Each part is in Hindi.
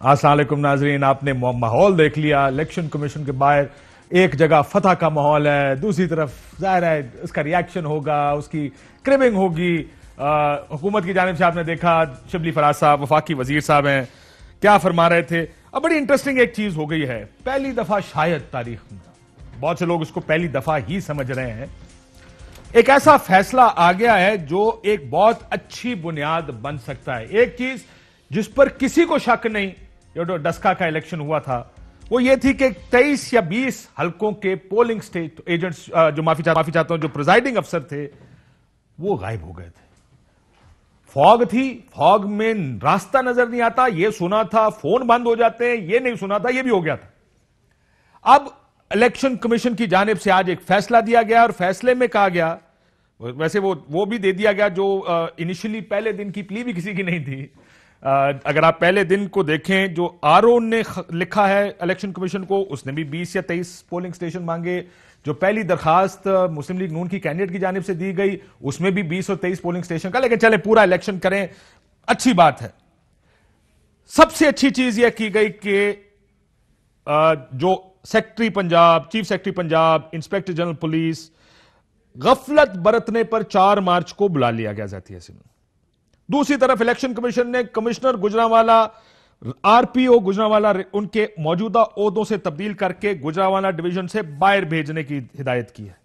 अस्सलाम वालेकुम नाजरीन, आपने माहौल देख लिया। इलेक्शन कमीशन के बाहर एक जगह फतह का माहौल है, दूसरी तरफ जाहिर है उसका रिएक्शन होगा, उसकी क्रिबिंग होगी। हुकूमत की जानिब से आपने देखा शिबली फराज साहब वफाकी वजीर साहब हैं, क्या फरमा रहे थे। अब बड़ी इंटरेस्टिंग एक चीज हो गई है, पहली दफा शायद तारीख में, बहुत से लोग इसको पहली दफा ही समझ रहे हैं, एक ऐसा फैसला आ गया है जो एक बहुत अच्छी बुनियाद बन सकता है। एक चीज जिस पर किसी को शक नहीं, जो डस्का का इलेक्शन हुआ था, वो ये थी कि 23 या 20 हलकों के पोलिंग स्टेट एजेंट्स, जो माफी चाहता हूं, जो प्रिजाइडिंग अफसर थे, वो गायब हो गए थे। फॉग थी, फॉग में रास्ता नजर नहीं आता, ये सुना था फोन बंद हो जाते हैं, ये नहीं सुना था, ये भी हो गया था। अब इलेक्शन कमीशन की जानिब से आज एक फैसला दिया गया और फैसले में कहा गया, वैसे वो भी दे दिया गया जो इनिशियली पहले दिन की प्ली भी किसी की नहीं थी। अगर आप पहले दिन को देखें, जो आरओ ने लिखा है इलेक्शन कमीशन को, उसने भी 20 या 23 पोलिंग स्टेशन मांगे। जो पहली दरखास्त मुस्लिम लीग नून की कैंडिडेट की जानिब से दी गई, उसमें भी 20 और 23 पोलिंग स्टेशन का, लेकिन चले पूरा इलेक्शन करें, अच्छी बात है। सबसे अच्छी चीज यह की गई कि जो secretary Punjab, chief secretary Punjab, inspector general police, गफलत बरतने पर 4 मार्च को बुला लिया गया जाती है। दूसरी तरफ इलेक्शन कमीशन ने कमिश्नर गुजरांवाला, आरपीओ गुजरांवाला उनके मौजूदा ओहदों से तब्दील करके गुजरांवाला डिवीजन से बाहर भेजने की हिदायत की है।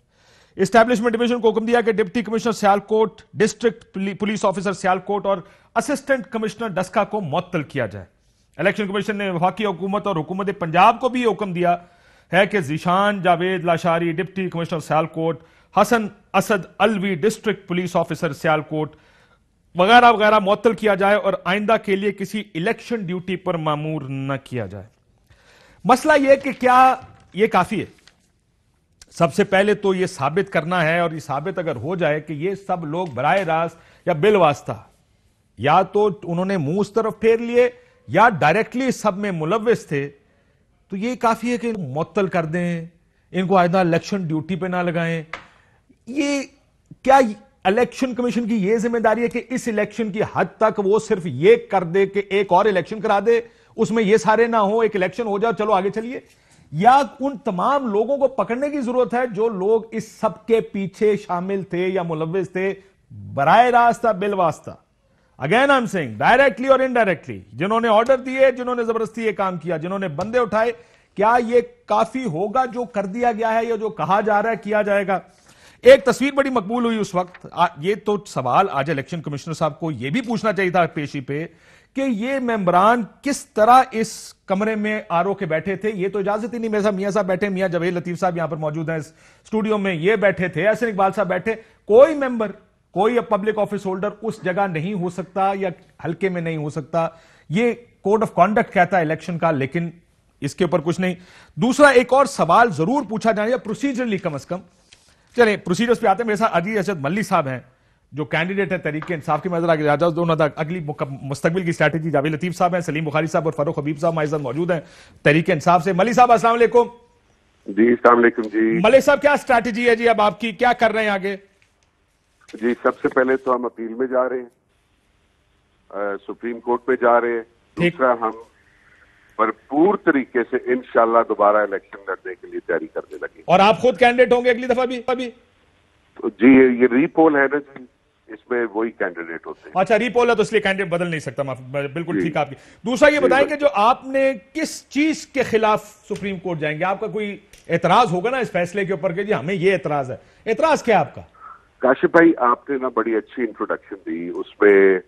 एस्टैब्लिशमेंट डिवीजन को हुक्म दिया कि deputy commissioner Sialkot, district police officer Sialkot और असिस्टेंट कमिश्नर डस्का को मुअत्तल किया जाए। इलेक्शन कमीशन ने वफाकी हुकूमत और हुकूमत पंजाब को भी हुक्म दिया है कि Zeeshan Javed Lashari, deputy commissioner Sialkot, Hasan Asad Alvi, district police officer Sialkot वगैरह वगैरह मुअत्तल किया जाए और आइंदा के लिए किसी इलेक्शन ड्यूटी पर मामूर न किया जाए। मसला यह कि क्या यह काफी है? सबसे पहले तो यह साबित करना है, और यह साबित अगर हो जाए कि यह सब लोग बराए रास्त या बिलवास्ता, या तो उन्होंने मुंह उस तरफ फेर लिए या डायरेक्टली सब में मुलव्विस थे, तो यह काफी है कि मुअत्तल कर दें, इनको आइंदा इलेक्शन ड्यूटी पे ना लगाएं। ये क्या इलेक्शन कमीशन की यह जिम्मेदारी है कि इस इलेक्शन की हद तक वो सिर्फ ये कर दे कि एक और इलेक्शन करा दे, उसमें ये सारे ना हो, एक इलेक्शन हो जाए, चलो आगे चलिए? या उन तमाम लोगों को पकड़ने की जरूरत है जो लोग इस सब के पीछे शामिल थे या मुलव्विस थे, बराए रास्ता बिलवास्ता, again I am saying, directly और इनडायरेक्टली, जिन्होंने ऑर्डर दिए, जिन्होंने जबरदस्ती ये काम किया, जिन्होंने बंदे उठाए, क्या यह काफी होगा जो कर दिया गया है या जो कहा जा रहा है किया जाएगा? एक तस्वीर बड़ी मकबूल हुई उस वक्त। ये तो सवाल आज इलेक्शन कमिश्नर साहब को यह भी पूछना चाहिए था पेशी पे कि ये मेंबरान किस तरह इस कमरे में आरओ के बैठे थे। ये तो इजाजत ही नहीं, मेरे साथ मियां साहब बैठे, मियां जवेद लतीफ साहब यहां पर मौजूद हैं इस स्टूडियो में, ये बैठे थे, एहसन इकबाल साहब बैठे, कोई मेंबर, कोई पब्लिक ऑफिस होल्डर उस जगह नहीं हो सकता या हल्के में नहीं हो सकता। ये कोड ऑफ कॉन्डक्ट कहता है इलेक्शन का, लेकिन इसके ऊपर कुछ नहीं। दूसरा एक और सवाल जरूर पूछा जाए, प्रोसीजरली कम से कम, चले प्रोसीजर्स पे आते हैं। मेरे साथ अजीज अशद मल्ली साहब हैं जो कैंडिडेट है तहरीक इंसाफ के, मजर दोनों अगली मुस्तकबिल की स्ट्रैटेजी। जावेद लतीफ साहब हैं, सलीम बुखारी साहब और फारूक हबीब साहब हमारे साथ मौजूद हैं तहरीक इंसाफ से। मल्ली साहब अस्सलाम वालेकुम। जी अस्सलाम वालेकुम जी। मल्ली साहब क्या स्ट्रैटेजी है जी अब आपकी, क्या कर रहे हैं आगे? जी सबसे पहले तो हम अपील में जा रहे हैं, सुप्रीम कोर्ट में जा रहे हैं। दूसरा, हम भरपूर तरीके से इंशाल्लाह दोबारा इलेक्शन लड़ने के लिए तैयारी करने लगे। और आप खुद कैंडिडेट होंगे अगली दफा भी? तो जी ये रीपोल है ना जी, इसमें वही कैंडिडेट होते हैं। अच्छा, रीपोल है तो इसलिए कैंडिडेट बदल नहीं सकता। बिल्कुल ठीक आपकी। दूसरा ये बताएं कि जो आपने किस चीज के खिलाफ सुप्रीम कोर्ट जाएंगे? आपका कोई एतराज होगा ना इस फैसले के ऊपर कि जी हमें ये एतराज है? एतराज क्या है आपका? काशिफ भाई, आपने ना बड़ी अच्छी इंट्रोडक्शन दी, उसमें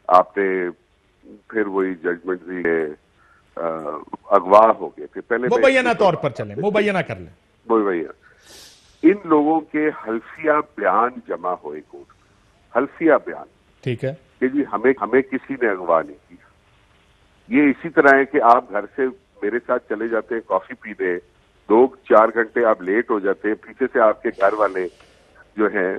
आपने फिर वही जजमेंट दी, अगवा हो गए थे। पहले मुबैना तौर पर चले, मुबैना कर ले, मुबैना इन लोगों के हल्फिया बयान जमा हुए कोर्ट, हल्फिया बयान, ठीक है कि जी हमें किसी ने अगवा नहीं किया। ये इसी तरह है कि आप घर से मेरे साथ चले जाते हैं कॉफी पीने, 2-4 घंटे आप लेट हो जाते हैं, पीछे से आपके घर वाले जो है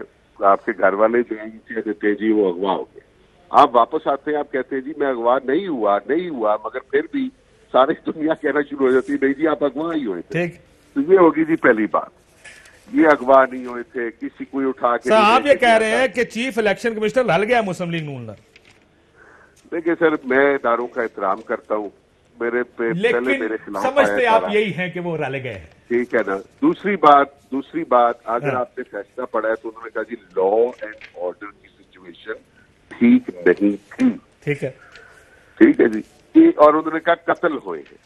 कह देते हैं जी वो अगवा हो गए। आप वापस आते हैं, आप कहते हैं जी मैं अगवा नहीं हुआ, मगर फिर भी सारी दुनिया कहना शुरू हो जाती है नहीं जी आप अगवा ही हुए थे। तो ये होगी जी पहली बात, ये अगवा नहीं हुए थे, किसी को उठा के। सर आप ये कह रहे हैं कि चीफ इलेक्शन कमिश्नर लड़ गया मुस्लिम लीग नून? देखिए सर, मैं इदारों का एहतराम करता हूँ, मेरे पे पहले मेरे खिलाफ समझते आप यही हैं कि वो डाले गए हैं, ठीक है ना। दूसरी बात अगर आपने फैसला पढ़ा है तो उन्होंने कहा जी लॉ एंड ऑर्डर की सिचुएशन ठीक नहीं थी, ठीक है जी, और उन्होंने कहा कत्ल हुए हैं।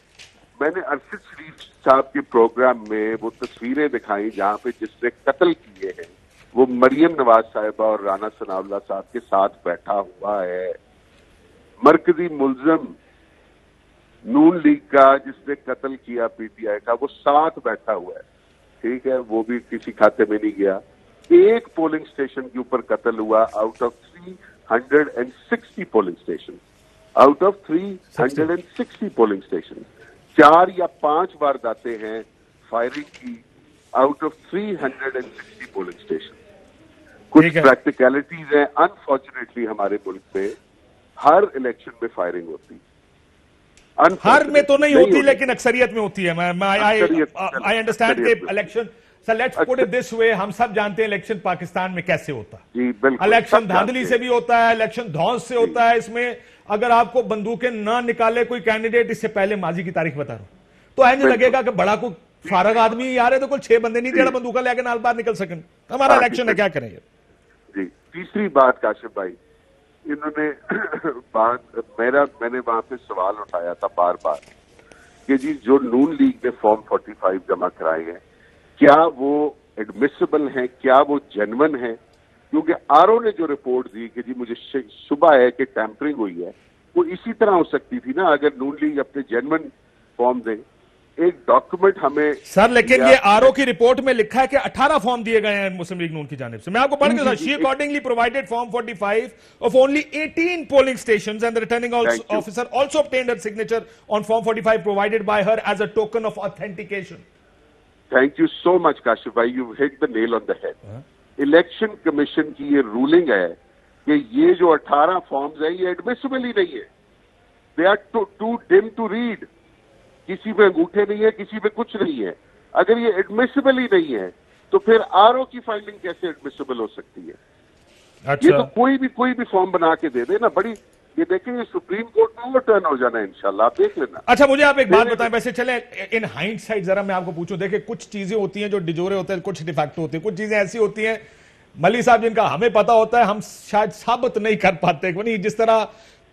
मैंने अरशद शरीफ साहब के प्रोग्राम में वो तस्वीरें दिखाई जहां पे जिसने कत्ल किए हैं वो मरियम नवाज साहिबा और राना सनाउल्लाह साहब के साथ बैठा हुआ है। मरकजी मुलजम नून लीग का जिसने कत्ल किया पीटीआई का वो साथ बैठा हुआ है, ठीक है, वो भी किसी खाते में नहीं गया। एक पोलिंग स्टेशन के ऊपर कत्ल हुआ out of 360 polling station, out of 360 polling station. 4 या 5 वारदातें हैं फायरिंग की आउट ऑफ 360 पोलिंग स्टेशन। कुछ प्रैक्टिकलिटीज हैं, अनफॉर्चुनेटली हमारे मुल्क में हर इलेक्शन में फायरिंग होती, हर में तो नहीं होती लेकिन अक्सरियत में होती है। I understand election, sir let's put it this way, हम सब जानते हैं इलेक्शन पाकिस्तान में कैसे होता है। जी बिल्कुल, इलेक्शन धांधली से भी होता है, इलेक्शन धौंस से होता है। इसमें अगर आपको बंदूकें ना निकाले कोई कैंडिडेट, इससे पहले माजी की तारीख बता रहा हूं, तो ऐसे लगेगा कि बड़ा को फारग आदमी आ रहे तो कुल 6 बंदे नहीं जरा बंदूका लेकर नाल बाहर निकल सकन। हमारा इलेक्शन है, क्या करेंगे जी। तीसरी बात काशिफ भाई, इन्होंने मैंने वहां पे सवाल उठाया था बार बार कि जी जो नून लीग ने फॉर्म 45 जमा कराए हैं क्या वो एडमिसिबल हैं, क्या वो जेन्युइन है? क्योंकि आरओ ने जो रिपोर्ट दी कि जी मुझे शुबा है कि टैंपरिंग हुई है, वो इसी तरह हो सकती थी ना अगर नून लीग अपने जेन्युइन फॉर्म दे। एक डॉक्यूमेंट हमें सर, लेकिन ये आरओ की रिपोर्ट में लिखा है कि 18 फॉर्म दिए गए हैं मुस्लिम लीग नून की जानिब से। मैं आपको पढ़ के, she accordingly provided form 45 of only 18 polling stations and the returning officer also obtained her signature on form 45 provided by her as a token of authentication. Thank you so much Kashif भाई, you hit the nail on the head. Election commission की ये रूलिंग है कि ये जो 18 फॉर्म्स है ये एडमिसिबल ही नहीं है। They are too dim to read, किसी पे अंगूठे नहीं है, किसी पे कुछ नहीं है। अगर ये एडमिसिबल ही नहीं है तो फिर आरओ की फाइलिंग कैसे एडमिसिबल हो सकती है? अच्छा। ये तो कोई भी फॉर्म बना के दे दे ना। बड़ी ये देखेंगे सुप्रीम कोर्ट में ओवरटर्न हो जाना है इंशाल्लाह, आप देख लेना। अच्छा, मुझे आप एक बात बताएं, वैसे चले इन हाइंडसाइट जरा मैं आपको पूछूं, देखिए कुछ चीजें होती हैं जो डिजोरे होते हैं, कुछ डिफैक्टो होते हैं, कुछ चीजें ऐसी होती हैं मली साहब जिनका हमें पता होता है, हम शायद साबित नहीं कर पाते। जिस तरह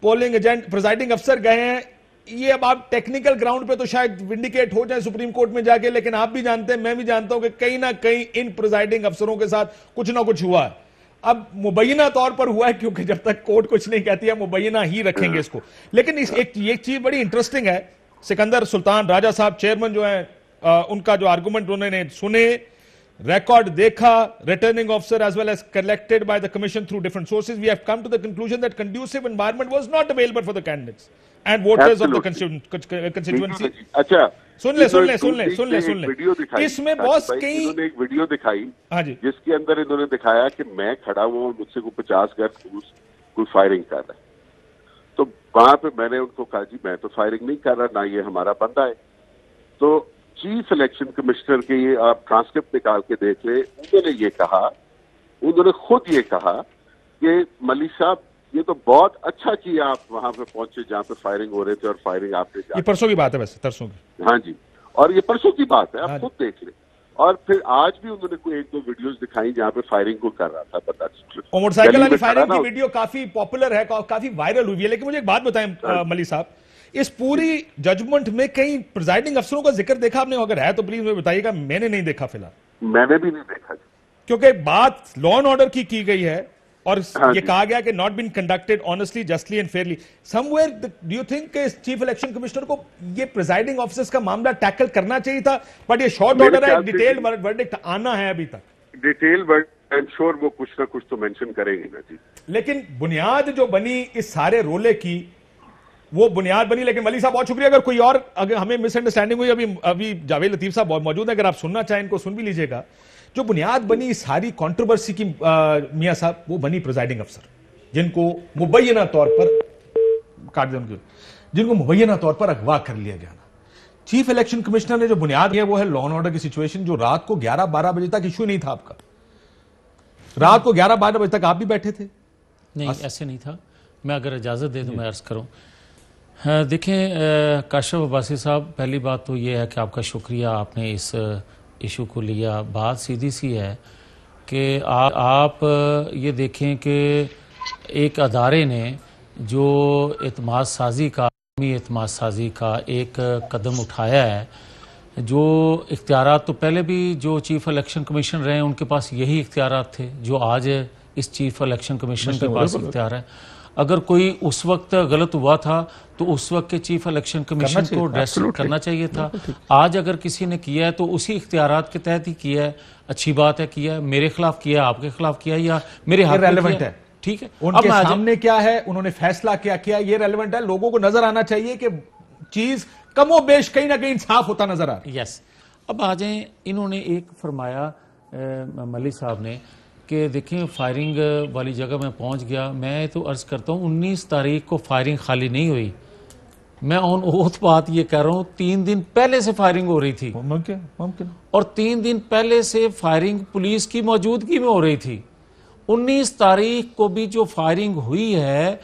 पोलिंग एजेंट प्रिजाइडिंग अफसर गए हैं, ये अब आप टेक्निकल ग्राउंड पे तो शायद विंडिकेट हो जाए सुप्रीम कोर्ट में जाके, लेकिन आप भी जानते हैं, मैं भी जानता हूं कि कहीं ना कहीं इन प्रिजाइडिंग अफसरों के साथ कुछ ना कुछ हुआ है। अब मुबैना तौर पर हुआ है क्योंकि जब तक कोर्ट कुछ नहीं कहती है मुबैना ही रखेंगे इसको। लेकिन एक चीज बड़ी इंटरेस्टिंग है, सिकंदर सुल्तान राजा साहब चेयरमैन जो है, उनका जो आर्गुमेंट उन्होंने सुने, record देखा, returning officer as well as collected by the commission through different sources, we have come to the conclusion that conducive environment was not available for the candidates and voters of the constituency. अच्छा, सुन ले। इसमें बॉस कई एक वीडियो दिखाई, हाँ जी, जिसके अंदर इन्होंने दिखाया कि मैं खड़ा हुआ और मुझसे को 50 गज कोई फायरिंग कर रहा है। तो वहां पे मैंने उनको कहा जी मैं तो फायरिंग नहीं कर रहा, ना ये हमारा बंदा है। तो चीफ इलेक्शन कमिश्नर के ये आप ट्रांसक्रिप्ट निकाल के देख ले, उन्होंने खुद ये कहा कि मलिक साहब ये तो बहुत अच्छा किया आप वहां पे पहुंचे जहां पे फायरिंग हो रहे थे और फायरिंग आपने, ये परसों की बात है वैसे, परसों की, हाँ जी, और ये परसों की बात है, आप खुद देख ले। और फिर आज भी उन्होंने कोई 1-2 वीडियोस दिखाई जहां पे फायरिंग को कर रहा था, पता मोटरसाइकिल वाली फायरिंग की वीडियो काफी पॉपुलर है, काफी वायरल हुई है। लेकिन मुझे एक बात बताएं मलिक साहब, इस पूरी जजमेंट में कई प्रिजाइडिंग अफसरों का जिक्र देखा आपने? अगर है तो प्लीज मुझे बताइएगा, मैंने नहीं देखा फिलहाल। मैंने भी नहीं देखा, क्योंकि बात लॉ एंड ऑर्डर की गई है और ये कहा गया कि not been conducted honestly, justly and fairly. Somewhere do you think chief election commissioner को ये प्रिजाइडिंग ऑफिसर्स का मामला टैकल करना चाहिए था? बट ये शॉर्ट ऑर्डर है, डिटेल्ड वर्डिक्ट आना है अभी तक। Detail verdict I am sure वो कुछ ना कुछ तो मेंशन करेंगे ना जी। लेकिन बुनियाद जो बनी इस सारे रोले की, वो बुनियाद बनी। लेकिन मलिक साहब बहुत शुक्रिया। अगर कोई और, अगर हमें मिसअंडरस्टैंडिंग हुई, अभी जावेद लतीफ साहब बहुत मौजूद है, अगर आप सुनना चाहें इनको सुन भी लीजिएगा। जो बुनियाद बनी सारी कंट्रोवर्सी की मियां साहब, वो बनी प्रिजाइडिंग अफसर जिनको मुबैना तौर पर जिनको मुबैना तौर पर अगवा कर लिया गया ना। चीफ इलेक्शन कमिश्नर ने जो बुनियाद है वो है लॉ एंड ऑर्डर की सिचुएशन, जो रात को 11-12 बजे तक इशू नहीं था आपका। रात को 11-12 बजे तक आप भी बैठे थे? नहीं, ऐसे नहीं था। मैं अगर इजाजत दे तो मैं अर्ज करूं, हाँ, देखें काशिफ अब्बासी साहब, पहली बात तो ये है कि आपका शुक्रिया, आपने इस इशू को लिया। बात सीधी सी है कि आप ये देखें कि एक अदारे ने जो एतमाद साजी का एतमाद साजी का एक कदम उठाया है, जो इख्तियारात तो पहले भी जो चीफ इलेक्शन कमीशन रहे हैं उनके पास यही इख्तियारात थे जो आज इस चीफ इलेक्शन कमीशन के पास इख्तियार है। अगर कोई उस वक्त गलत हुआ था तो उस वक्त के चीफ इलेक्शन कमीशन को ड्रेस करना चाहिए था। आज अगर किसी ने किया है तो उसी इख्तियारात के तहत ही किया है, अच्छी बात है, किया है, मेरे खिलाफ किया है, आपके खिलाफ किया है, या मेरे हाथ में किया है, ठीक है। उनके सामने क्या है, उन्होंने फैसला क्या किया, ये रेलेवेंट है। लोगों को नजर आना चाहिए कि चीज कमोबेश कहीं ना कहीं साफ होता नजर आ रहा है। यस, अब आ जाए, इन्होंने एक फरमाया मलिक साहब ने कि देखें फायरिंग वाली जगह मैं पहुंच गया। मैं तो अर्ज करता हूं 19 तारीख को फायरिंग खाली नहीं हुई। मैं ऑन ओथ बात ये कह रहा हूं, 3 दिन पहले से फायरिंग हो रही थी, मुमकिन, और 3 दिन पहले से फायरिंग पुलिस की मौजूदगी में हो रही थी। 19 तारीख को भी जो फायरिंग हुई है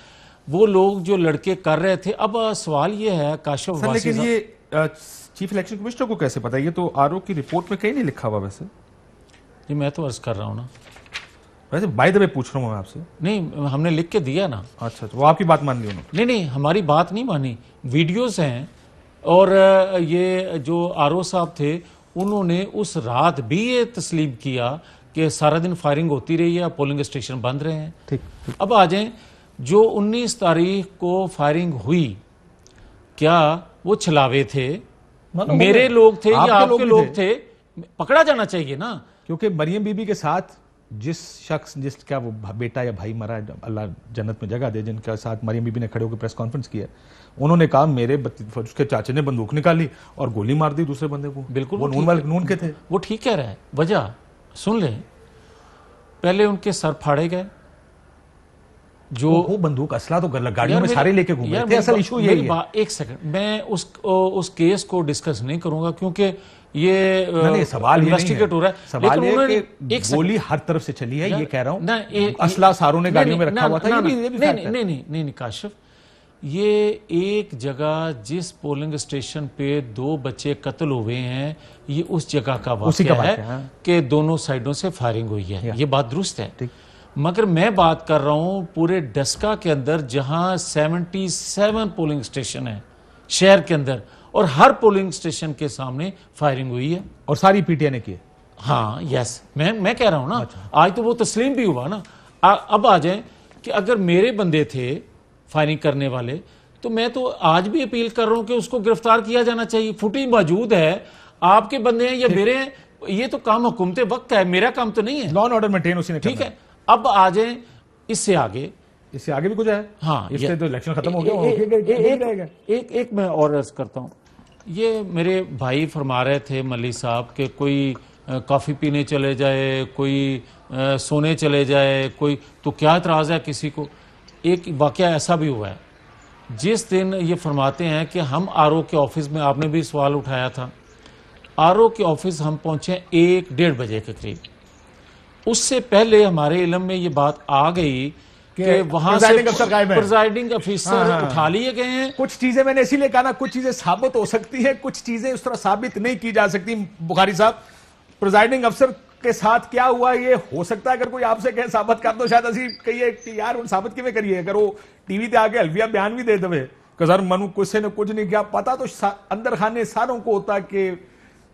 वो लोग जो लड़के कर रहे थे। अब सवाल ये है काशिफ, लेकिन ये चीफ इलेक्शन कमिश्नर को कैसे पता? ये तो आरओ की रिपोर्ट में कहीं नहीं लिखा हुआ। वैसे जी मैं तो अर्ज कर रहा हूँ ना, वैसे बाय द वे पूछ रहा हूँ मैं आपसे। नहीं, हमने लिख के दिया ना। अच्छा, वो आपकी बात मान ली उन्होंने? नहीं, हमारी बात नहीं मानी, वीडियोस हैं। और ये जो आरओ साहब थे उन्होंने उस रात भी ये तस्लीम किया कि सारा दिन फायरिंग होती रही है, पोलिंग स्टेशन बंद रहे हैं। ठीक। अब आ जाए, जो 19 तारीख को फायरिंग हुई, क्या वो छलावे थे, मेरे लोग थे या आपके लोग थे? पकड़ा जाना चाहिए ना, क्योंकि मरियम बीबी के साथ जिस शख्स, जिसका वो बेटा या भाई मरा, अल्लाह जन्नत में जगह दे, जिनके साथ मरियम बीबी ने खड़े होकर प्रेस कॉन्फ्रेंस किया, उन्होंने कहा मेरे उसके चाचे ने बंदूक निकाली और गोली मार दी दूसरे बंदे को। बिल्कुल, वो नून के थे। वो ठीक कह रहा है। वजह सुन ले, पहले उनके सर फाड़े गए, जो वो बंदूक असला तो गाड़ियों में सारे लेके घूम रहे थे। असल इशू यही है। एक सेकंड, मैं उस केस को डिस्कस नहीं करूंगा क्योंकि ये सवाल इन्वेस्टिगेट हो रहा है। सवाल ये कि गोली हर तरफ से चली है, ये कह रहा हूं। असला सारों ने गाड़ियों में रखा हुआ था। नहीं काशिफ, ये एक जगह जिस पोलिंग स्टेशन पे 2 बच्चे कत्ल हुए हैं, ये उस जगह का वाक़या है कि दोनों साइडों से फायरिंग हुई है। ये बात दुरुस्त है, मगर मैं बात कर रहा हूं पूरे डस्का के अंदर जहां 77 पोलिंग स्टेशन है शहर के अंदर, और हर पोलिंग स्टेशन के सामने फायरिंग हुई है, और सारी पीटीआई ने की है। हाँ यस, मैं कह रहा हूं ना। अच्छा। आज तो वो तस्लीम भी हुआ ना। अब आ जाए कि अगर मेरे बंदे थे फायरिंग करने वाले, तो मैं तो आज भी अपील कर रहा हूं कि उसको गिरफ्तार किया जाना चाहिए। फुटेज मौजूद है, आपके बंदे हैं या मेरे हैं, ये तो काम हुकूमत वक्त है, मेरा काम तो नहीं है। लॉ एंड ऑर्डर मेंटेन उसी ने, ठीक है। अब आ जाए इससे आगे भी कुछ है। हाँ, इससे तो इलेक्शन खत्म हो गया। एक मैं और अर्ज करता हूं, ये मेरे भाई फरमा रहे थे मलिक साहब के कोई कॉफी पीने चले जाए, कोई सोने चले जाए, कोई तो क्या एतराज है किसी को? एक वाकया ऐसा भी हुआ है, जिस दिन ये फरमाते हैं कि हम आरओ के ऑफिस में, आपने भी सवाल उठाया था, आरओ के ऑफिस हम पहुंचे 1-1:30 बजे के करीब। उससे पहले हमारे इल्म में ये बात आ गई कि वहां से प्रिजाइडिंग अफसर उठा लिए गए हैं। कुछ चीजें मैंने इसीलिए कहा ना, कुछ चीजें साबित हो सकती है, कुछ चीजें उस तरह साबित नहीं की जा सकती। बुखारी साहब, प्रिजाइडिंग अफसर के साथ क्या हुआ ये हो सकता है, अगर कोई आपसे कहे साबित कर दो, शायद असी कहिए कि यार साबित किवें करिए। अगर वो टीवी पे आके हल्फिया बयान भी दे दे कि सर मनु किसी ने कुछ नहीं किया, पता तो अंदर खाने सारों को होता कि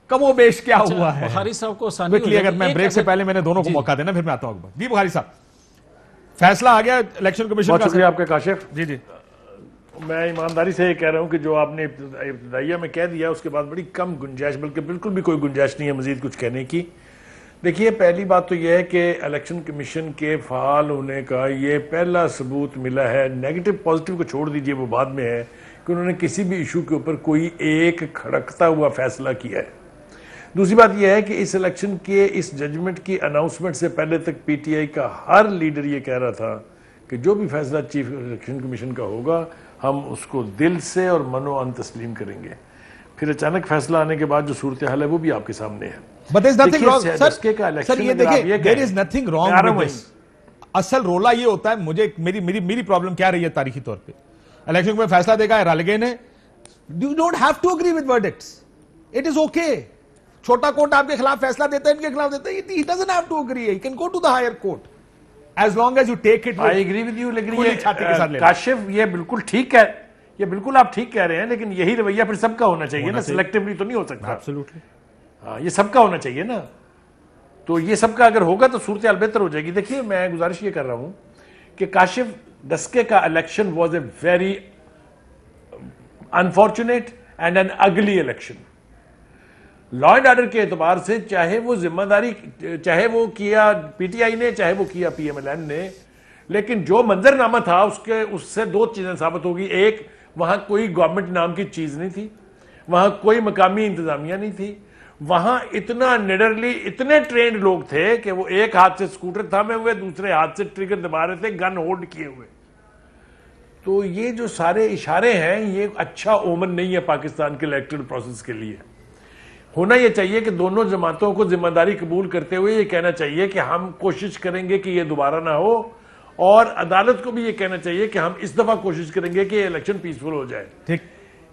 कमोबेश क्या हुआ है। बुखारी साहब को आसानी हो, अगर मैं ब्रेक से पहले मैंने दोनों को मौका देना, फिर मैं आता हूं। जी बुखारी साहब, फैसला आ गया इलेक्शन कमीशन का। शुक्रिया आपके काशिफ। जी मैं ईमानदारी से ये कह रहा हूं कि जो आपने इब्तिदाइया में कह दिया उसके बाद बड़ी कम गुंजाइश, बल्कि बिल्कुल भी कोई गुंजाइश नहीं है मजीद कुछ कहने की। देखिए, पहली बात तो यह है कि इलेक्शन कमीशन के फ़ाल होने का ये पहला सबूत मिला है। नेगेटिव पॉजिटिव को छोड़ दीजिए, वो बाद में है, कि उन्होंने किसी भी इशू के ऊपर कोई एक खड़कता हुआ फैसला किया है। दूसरी बात यह है कि इस इलेक्शन के इस जजमेंट की अनाउंसमेंट से पहले तक पीटीआई का हर लीडर ये कह रहा था कि जो भी फैसला चीफ इलेक्शन कमीशन का होगा हम उसको दिल से और मनो अन तस्लीम करेंगे। फिर अचानक फैसला आने के बाद जो सूरत हाल है वो भी आपके सामने है। असल रोला ये होता है, मुझे मेरी प्रॉब्लम क्या रही है तारीखी तौर पे, इलेक्शन में फैसला देगा रल गए ने, you don't have to agree with verdicts, it is okay. छोटा कोर्ट आपके खिलाफ फैसला देता है, इनके खिलाफ देता है, he doesn't have to agree, he can go to the higher court as long as you take it. I agree with you, लेकिन ये काशिफ ये बिल्कुल ठीक है, ये बिल्कुल आप ठीक कह रहे हैं, लेकिन यही रवैया फिर सबका होना चाहिए ना, सिलेक्टिवली तो नहीं हो सकता। एब्सोल्युटली, हाँ, ये सबका होना चाहिए ना। तो ये सबका अगर होगा तो सूरत हाल बेहतर हो जाएगी। देखिए, मैं गुजारिश ये कर रहा हूं कि काशिफ डस्के का election was a very unfortunate and N अगली इलेक्शन। लॉ एंड ऑर्डर के एतबार से चाहे वो जिम्मेदारी, चाहे वो किया पीटीआई ने, चाहे वो किया पीएमएलएन ने, लेकिन जो मंजरनामा था उससे दो चीजें साबित होगी। एक, वहां कोई गवर्नमेंट नाम की चीज नहीं थी, वहां कोई मकामी इंतजामिया नहीं थी, वहां इतना निडरली इतने ट्रेंड लोग थे कि वो एक हाथ से स्कूटर थामे हुए, दूसरे हाथ से ट्रिगर दबा रहे थे, गन होल्ड किए हुए। तो ये जो सारे इशारे हैं, ये अच्छा ओमन नहीं है पाकिस्तान के इलेक्टोरल प्रोसेस के लिए। होना यह चाहिए कि दोनों जमातों को जिम्मेदारी कबूल करते हुए ये कहना चाहिए कि हम कोशिश करेंगे कि ये दोबारा ना हो, और अदालत को भी ये कहना चाहिए कि हम इस दफा कोशिश करेंगे कि इलेक्शन पीसफुल हो जाए। ठीक,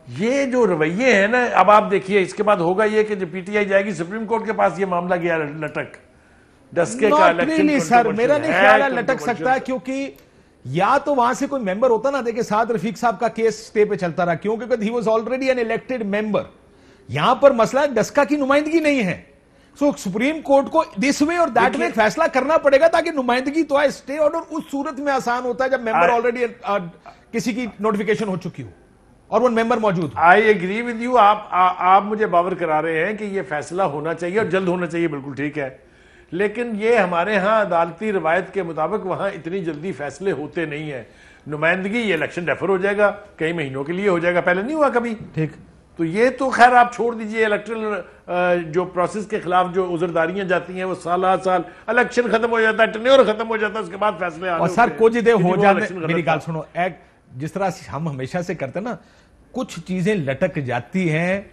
ये जो रवैये हैं ना, अब आप देखिए इसके बाद होगा ये कि जब पीटीआई जाएगी सुप्रीम कोर्ट के पास, ये मामला गया लटक, डस्के का इलेक्शन सर मेरा नहीं ख्याल है लटक सकता है, क्योंकि या तो वहां से कोई मेंबर होता ना, देखिए साद रफीक साहब का केस स्टे पे चलता रहा, क्योंकि he was already an elected member. यहां पर मसला डस्का की नुमाइंदगी नहीं है, सो सुप्रीम कोर्ट को दिस वे और दैट वे फैसला करना पड़ेगा, ताकि नुमाइंदगी तो है। स्टे ऑर्डर उस सूरत में आसान होता है जब मेंबर ऑलरेडी किसी की नोटिफिकेशन हो चुकी हो और वो मेंबर मौजूद। आई एग्री विद यू, आप मुझे बावर करा रहे हैं कि ये फैसला होना चाहिए और जल्द होना चाहिए, बिल्कुल ठीक है, लेकिन ये हमारे यहाँ अदालती रवायत के मुताबिक वहां इतनी जल्दी फैसले होते नहीं है। नुमाइंदगी, ये इलेक्शन डेफर हो जाएगा, कई महीनों के लिए हो जाएगा, पहले नहीं हुआ कभी। ठीक, तो ये तो खैर आप छोड़ दीजिए, इलेक्ट्रल जो प्रोसेस के खिलाफ जो उजरदारियां जाती हैं वो साल इलेक्शन खत्म हो जाता है, टेन्योर खत्म हो जाता है, उसके बाद फैसले आने और सर कुछ दे हो जाने। मेरी बात सुनो, एक जिस तरह हम हमेशा से करते हैं ना, कुछ चीजें लटक जाती हैं,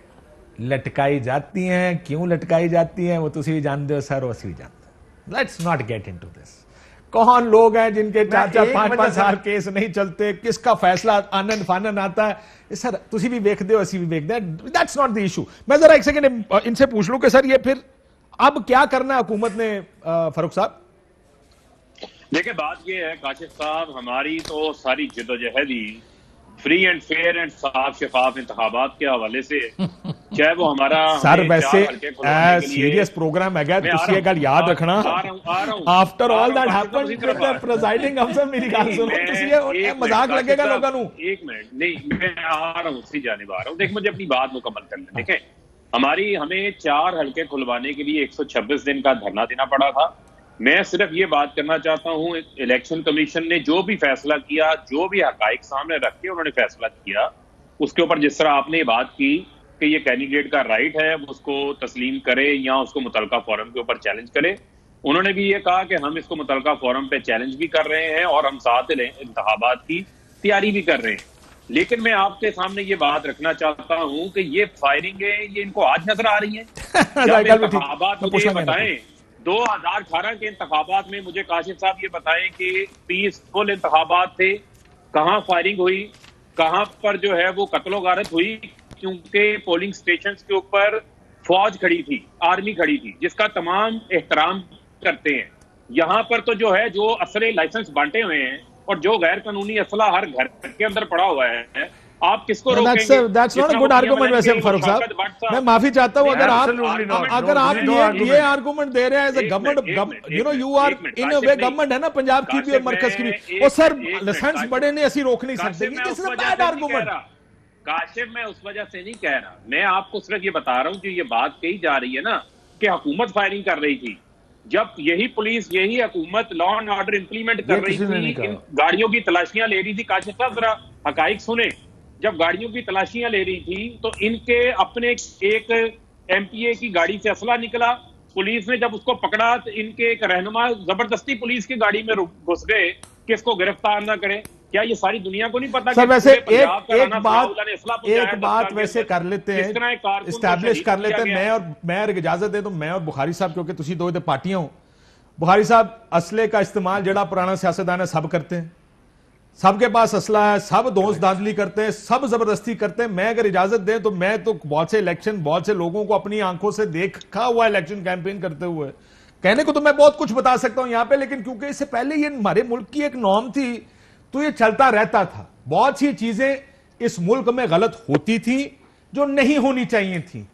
लटकाई जाती हैं, क्यों लटकाई जाती हैं वो तुसी जानते हो सर, वसी जानते। Let's not get into this. कौन लोग हैं जिनके 4-4 5-5 साल केस नहीं चलते, किसका फैसला आनंद फानन आता है, सर तुसी भी देखते हो, असी भी देखते हैं, दैट्स नॉट द इशू। मैं जरा एक सेकंड इनसे पूछ लूं कि सर ये फिर अब क्या करना है हुकूमत ने, फारूक साहब? देखिए, बात ये है काशिफ साहब, हमारी तो सारी जिदोजहद ही फ्री एंड फेयर एंड साफ शफाफ इंतखाबात के हवाले से, चाहे वो हमारा सर वैसे सीरियस प्रोग्राम है, तुसी ये गल याद रखना, after all that happened with the presiding अफसर, मेरी गल सुनो, तुसी ये मजाक लगेगा लोगों को। एक मिनट, नहीं मैं आ रहा हूं, उसी जानिब आ रहा हूं। देख, मुझे अपनी बात मुकम्मल करने देखें। हमें 4 हल्के खुलवाने के लिए 126 दिन का धरना देना पड़ा था। मैं सिर्फ ये बात करना चाहता हूं, इलेक्शन कमीशन ने जो भी फैसला किया, जो भी हकाइक सामने रख के उन्होंने फैसला किया, उसके ऊपर जिस तरह आपने बात की कि ये कैंडिडेट का राइट है वो उसको तस्लीम करे या उसको मुतलका फोरम के ऊपर चैलेंज करे, उन्होंने भी ये कहा कि हम इसको मुतलका फोरम पे चैलेंज भी कर रहे हैं और हम साथ इंतखाबात की तैयारी भी कर रहे हैं। लेकिन मैं आपके सामने ये बात रखना चाहता हूं कि ये फायरिंगें ये इनको आज नजर आ रही हैं। इंतखाबात मुझे बताएं, 2018 के इंतखाबात में मुझे काशिफ साहब ये बताएं कि पीसफुल इंतखाबात थे, कहां फायरिंग हुई, कहां पर जो है वो कत्लो गारत हुई, क्योंकि पोलिंग स्टेशंस के ऊपर फौज खड़ी थी, आर्मी खड़ी थी, जिसका तमाम एहतराम करते हैं। यहां पर तो जो है, जो असले लाइसेंस बांटे हुए हैं और जो गैर कानूनी असला हर घर के अंदर पड़ा हुआ है, आप किसको रोकेंगे? That's not a good argument वैसे फारूक साहब, मैं माफी चाहता हूँ अगर आप ये आर्गुमेंट दे रहे हैं as a government, you know you are in a way government है ना, पंजाब की भी और मरकज की भी, और सर लाइसेंस बड़े ने ऐसी रोक नहीं सकते, this is a bad argument. Kashif, मैं उस वजह से नहीं कह रहा, मैं आपको सिर्फ ये बता रहा हूँ कि ये बात कही जा रही है ना कि हुकूमत फायरिंग कर रही थी, जब यही पुलिस, यही हुकूमत लॉ एंड ऑर्डर इंप्लीमेंट कर रही थी, इन गाड़ियों की तलाशियां ले रही थी। काशिफ साहब जरा हकाइक सुने, जब गाड़ियों की तलाशियां ले रही थी तो इनके अपने एक एमपीए की गाड़ी से असला निकला, पुलिस ने जब उसको पकड़ा तो इनके एक रहनुमा जबरदस्ती पुलिस की गाड़ी में घुस गए कि इसको गिरफ्तार ना करें। क्या ये सारी दुनिया को नहीं पता? सर वैसे एक बात वैसे कर लेते हैं, इस्टेब्लिश कर लेते हैं, मैं और इजाजत दे तो मैं और बुखारी साहब, क्योंकि तुसी दो पार्टियां हो, बुखारी साहब असले का इस्तेमाल जड़ा पुराना सियासतदान है सब करते हैं, सबके पास असला है, सब दोस्त दांधली करते हैं, सब जबरदस्ती करते हैं। मैं अगर इजाजत दें तो मैं तो बहुत से इलेक्शन, बहुत से लोगों को अपनी आंखों से देखा हुआ इलेक्शन कैंपेन करते हुए। कहने को तो मैं बहुत कुछ बता सकता हूं यहां पे, लेकिन क्योंकि इससे पहले ये हमारे मुल्क की एक नॉर्म थी तो ये चलता रहता था। बहुत सी चीजें इस मुल्क में गलत होती थी जो नहीं होनी चाहिए थी।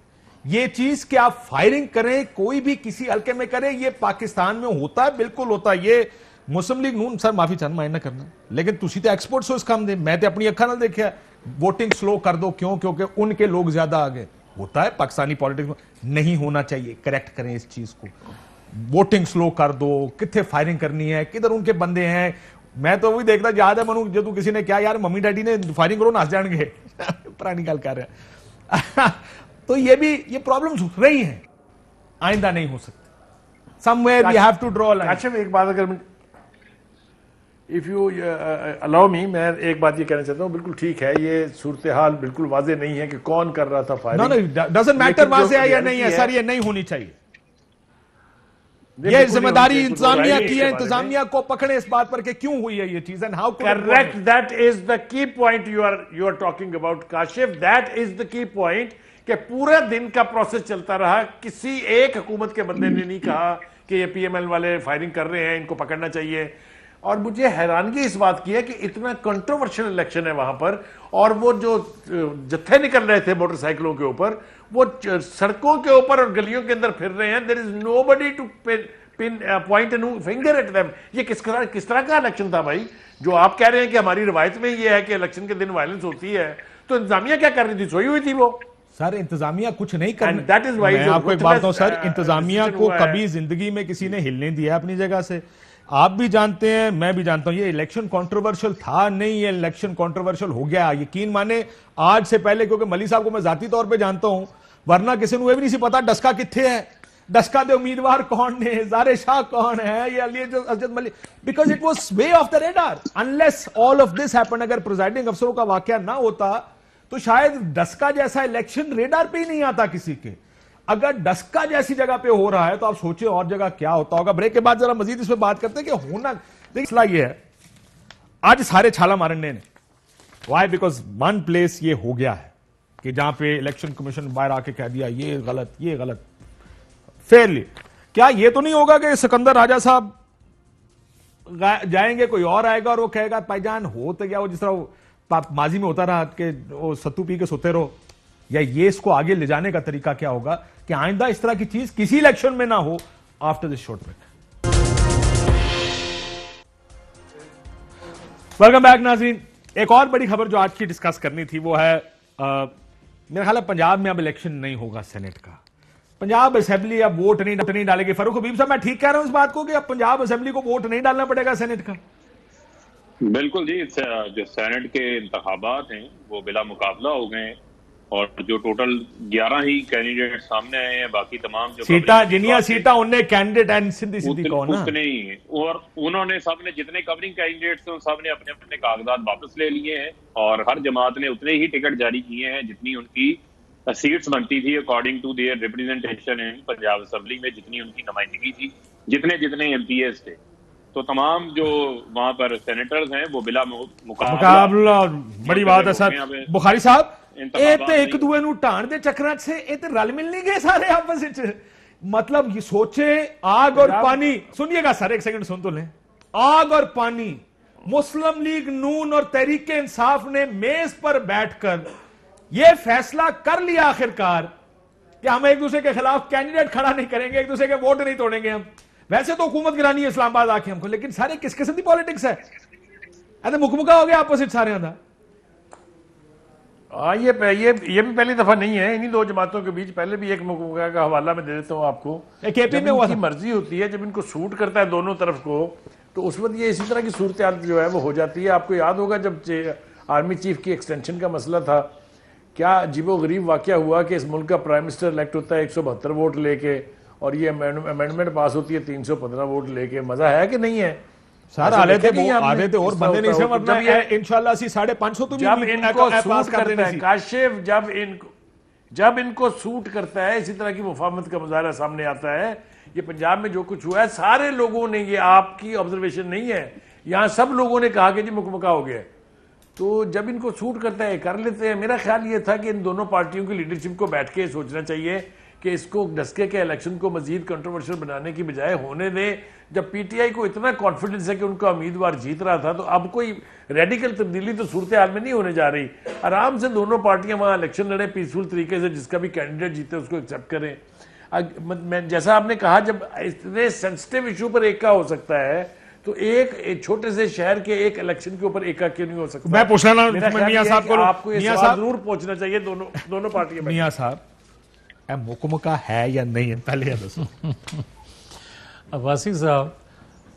ये चीज कि आप फायरिंग करें, कोई भी किसी हल्के में करे, ये पाकिस्तान में होता है, बिल्कुल होता है। ये मुस्लिम लीग नून सर माफी चाहना माइंड ना करना, लेकिन तुसी तो एक्सपर्ट्स हो इस काम दे, मैं तो अपनी अखा ना देखा वोटिंग स्लो कर दो। क्यों? क्योंकि उनके लोग ज्यादा आगे। होता है पाकिस्तानी पॉलिटिक्स में, नहीं होना चाहिए। करेक्ट करें इस चीज को, वोटिंग स्लो कर दो, कितने फायरिंग करनी है, किधर उनके बंदे हैं। मैं तो वही देखता याद है मनु, जो तू किसी ने क्या यार मम्मी डैडी ने फायरिंग करो नाच जाएंगे पुरानी गल कर रहे तो ये प्रॉब्लम्स रही हैं, आइंदा नहीं हो सकती। Somewhere we have to draw line. अच्छा, एक बात अगर इफ यू अलाउ मी, मैं एक बात ये कहना चाहता हूँ, बिल्कुल ठीक है, ये सूरत हाल बिल्कुल वाजे नहीं है कि कौन कर रहा था फायरिंग। नो, डजंट मैटर वाजे है या नहीं है सर, ये नहीं होनी चाहिए। ये जिम्मेदारी इंतजामिया की है, इंतजामिया को पकड़े इस बात पर कि क्यों हुई है ये चीज and how correct. That is the key point you are talking about Kashif. That is the key point कि पूरा दिन का प्रोसेस चलता रहा, किसी एक हुकूमत के बंदे ने नहीं कहा कि ये पीएमएल वाले फायरिंग कर रहे हैं, इनको पकड़ना चाहिए। और मुझे हैरानगी इस बात की है कि इतना कंट्रोवर्शियल इलेक्शन है वहां पर, और वो जो जत्थे निकल रहे थे मोटरसाइकिलों के ऊपर, वो सड़कों के ऊपर और गलियों के अंदर फिर रहे हैं। There is nobody to pin point and finger at them. ये किस तरह का इलेक्शन था भाई? जो आप कह रहे हैं कि हमारी रिवायत में ये है कि इलेक्शन के दिन वायलेंस होती है, तो इंतजामिया क्या कर रही थी? सोई हुई थी वो। सर इंतजामिया कुछ नहीं कर, दैट इज वाई। मैं आपको एक बात बताऊं सर, इंतजामिया को कभी जिंदगी में किसी ने हिलने दिया अपनी जगह से। आप भी जानते हैं, मैं भी जानता हूं, ये इलेक्शन कंट्रोवर्शियल था नहीं, ये इलेक्शन कंट्रोवर्शियल हो गया। यकीन माने आज से पहले, क्योंकि मली साहब को मैं जाती तौर पे जानता हूं, वरना किसी को भी नहीं पता डस्का किथे है, डस्का के उम्मीदवार कौन ने, ज़ारे शाह कौन है, ये अली अजद Malik, because it was way of the radar. Unless all of this happen, अगर प्रिजाइडिंग अफसरों का वाकया ना होता तो शायद डस्का जैसा इलेक्शन रेडार पे ही नहीं आता किसी के। अगर डस्का जैसी जगह पे हो रहा है तो आप सोचिए और जगह क्या होता होगा। ब्रेक के बाद जरा मजीद इस पे बात करते हैं कि होना, देखिए मसला ये है, आज सारे छाला मारने ने, वाई? बिकॉज वन प्लेस ये हो गया है कि जहां पे इलेक्शन कमीशन बाहर आके कह दिया ये गलत, ये गलत, फेयरली। क्या ये तो नहीं होगा कि सिकंदर राजा साहब जाएंगे, कोई और आएगा और वो कहेगा भाईजान हो तो गया, वो जिस तरह माजी में होता रहा कि वो सत्तू पी के सोते रहो? या ये इसको आगे ले जाने का तरीका क्या होगा कि आइंदा इस तरह की चीज किसी इलेक्शन में ना हो? After this short break. Welcome back नाज़रीन। एक और बड़ी खबर जो आज की डिस्कस करनी थी वो है, मेरा ख्याल है पंजाब में अब इलेक्शन नहीं होगा सेनेट का। पंजाब असेंबली अब वोट नहीं डालेगी। फारूक हबीब साहब, मैं ठीक कह रहा हूं इस बात को कि अब पंजाब असेंबली को वोट नहीं डालना पड़ेगा सेनेट का? बिल्कुल जी, जो सेनेट के इंतखाबात हैं वो बिला मुकाबला हो गए हैं, और जो टोटल 11 ही कैंडिडेट सामने आए हैं, बाकी तमाम जो सीटा जिनिया सीटा उन्हें कैंडिडेट एंड सीधी कौन ना उतने ही, और उन्होंने सबने जितने कवरिंग कैंडिडेट्स थे उन सबने अपने अपने कागजात वापस ले लिए हैं, और हर जमात ने उतने ही टिकट जारी किए हैं जितनी उनकी सीट्स बनती थी according to their representation in Punjab assembly में, जितनी उनकी नुमाइंदगी थी, जितने एमपीएस थे। तो तमाम जो वहां पर सेनेटर्स हैं वो बिला मुकाबला। बड़ी बात है सर। बुखारी साहब, एक दूए नु ढाण दे चक्करां से रल मिल नहीं गए सारे आपस में। मतलब ये सोचे, आग और पानी, सुनिएगा सर एक सेकंड सुन तो लें। आग और पानी, मुस्लिम लीग नून और तहरीक इंसाफ ने मेज पर बैठकर यह फैसला कर लिया आखिरकार कि हम एक दूसरे के खिलाफ कैंडिडेट खड़ा नहीं करेंगे, एक दूसरे के वोट नहीं तोड़ेंगे। हम वैसे तो हुकूमत गिरानी है इस्लामाबाद आके हमको, लेकिन सारे किस किस्म की पॉलिटिक्स है? अरे मुकमुका हो गया आपस में सारे अंदर। ये भी पहली दफा नहीं है इन्हीं दो जमातों के बीच, पहले भी एक मुकमुका का हवाला मैं दे देता हूं आपको। केपी में हुआ, मर्जी होती है, जब इनको सूट करता है दोनों तरफ को, तो उस वक्त ये इसी तरह की सूरत हाल जो है वो हो जाती है। आपको याद होगा जब आर्मी चीफ की एक्सटेंशन का मसला था, क्या अजीबो गरीब वाकया हुआ कि इस मुल्क का प्राइम मिनिस्टर इलेक्ट होता है 172 वोट लेके, और ये अमेंडमेंट पास होती है 315 वोट लेके। मजा है कि नहीं है? सर आले थे और बंदे नहीं से मरना है इंशाल्लाह। 550 तो जब इनको सूट करता है काशिफ, जब इनको सूट करता है इसी तरह की मुफाहमत का मुजाहरा सामने आता है। ये पंजाब में जो कुछ हुआ है, सारे लोगों ने, ये आपकी ऑब्जर्वेशन नहीं है, यहां सब लोगों ने कहा कि जी मुकमका हो गया है। तो जब इनको सूट करता है कर लेते हैं। मेरा ख्याल ये था कि इन दोनों पार्टियों की लीडरशिप को बैठ के सोचना चाहिए कि इसको डस्के के इलेक्शन को मजीद कंट्रोवर्शियल बनाने की बजाय होने दें। जब पीटीआई को इतना कॉन्फिडेंस है कि उनका उम्मीदवार जीत रहा था, तो अब कोई रेडिकल तब्दीली तो सूरत हाल में नहीं होने जा रही। आराम से दोनों पार्टियां वहां इलेक्शन लड़े पीसफुल तरीके से, जिसका भी कैंडिडेट जीते उसको एक्सेप्ट करें। मैं जैसा आपने कहा, जब इतने सेंसिटिव इशू पर एका हो सकता है तो एक छोटे से शहर के एक इलेक्शन के ऊपर एका क्यों नहीं हो सकता? मैं पूछना ना मियां साहब को, आपको ये सवाल जरूर पूछना चाहिए दोनों पार्टियों में। मियां साहब मुकमका है या नहीं है, पहले ये दसो। अब्बासी साहब,